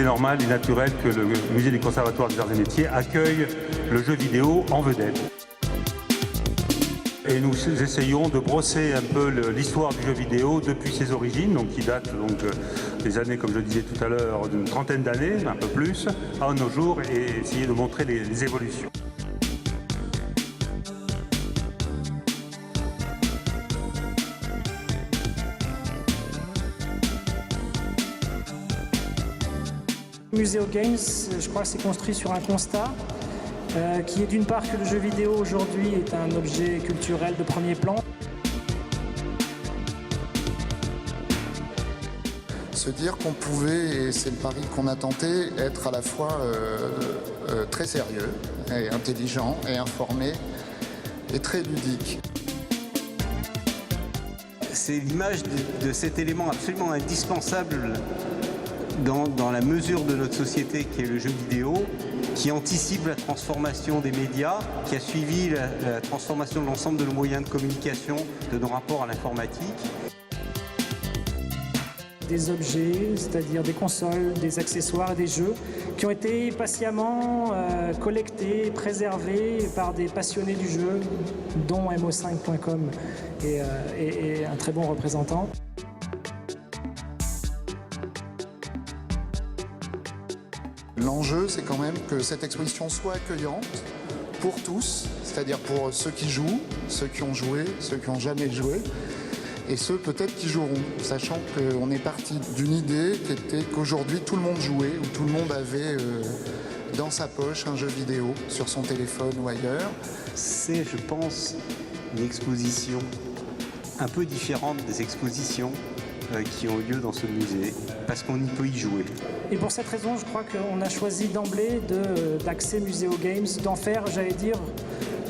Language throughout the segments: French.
était normal et naturel que le musée du Conservatoire des Arts et Métiers accueille le jeu vidéo en vedette. Et nous essayons de brosser un peu l'histoire du jeu vidéo depuis ses origines, donc qui date donc des années, comme je disais tout à l'heure, d'une trentaine d'années, un peu plus, à nos jours, et essayer de montrer les évolutions. Museo Games, je crois que c'est construit sur un constat qui est d'une part que le jeu vidéo aujourd'hui est un objet culturel de premier plan. Se dire qu'on pouvait, et c'est le pari qu'on a tenté, être à la fois très sérieux et intelligent et informé et très ludique. C'est l'image de cet élément absolument indispensable dans la mesure de notre société qui est le jeu vidéo, qui anticipe la transformation des médias, qui a suivi la transformation de l'ensemble de nos moyens de communication, de nos rapports à l'informatique. Des objets, c'est-à-dire des consoles, des accessoires, des jeux, qui ont été patiemment collectés, préservés par des passionnés du jeu, dont mo5.com est un très bon représentant. L'enjeu, c'est quand même que cette exposition soit accueillante pour tous, c'est-à-dire pour ceux qui jouent, ceux qui ont joué, ceux qui n'ont jamais joué, et ceux peut-être qui joueront, sachant qu'on est parti d'une idée qui était qu'aujourd'hui tout le monde jouait, ou tout le monde avait dans sa poche un jeu vidéo, sur son téléphone ou ailleurs. C'est, je pense, une exposition un peu différente des expositions qui ont lieu dans ce musée, parce qu'on y peut y jouer. Et pour cette raison, je crois qu'on a choisi d'emblée d'axer Museo Games, d'en faire, j'allais dire,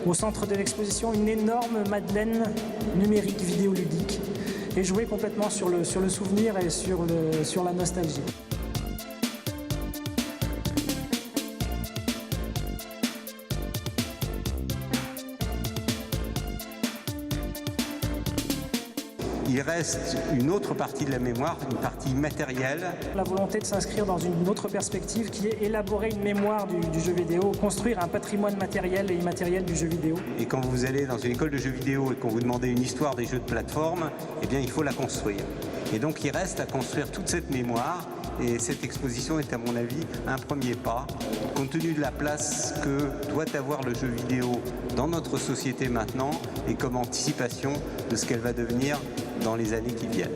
au centre de l'exposition, une énorme madeleine numérique vidéoludique, et jouer complètement sur le souvenir et sur la nostalgie. Il reste une autre partie de la mémoire, une partie matérielle. La volonté de s'inscrire dans une autre perspective qui est élaborer une mémoire du jeu vidéo, construire un patrimoine matériel et immatériel du jeu vidéo. Et quand vous allez dans une école de jeux vidéo et qu'on vous demande une histoire des jeux de plateforme, eh bien il faut la construire. Et donc il reste à construire toute cette mémoire, et cette exposition est à mon avis un premier pas, compte tenu de la place que doit avoir le jeu vidéo dans notre société maintenant et comme anticipation de ce qu'elle va devenir dans les années qui viennent.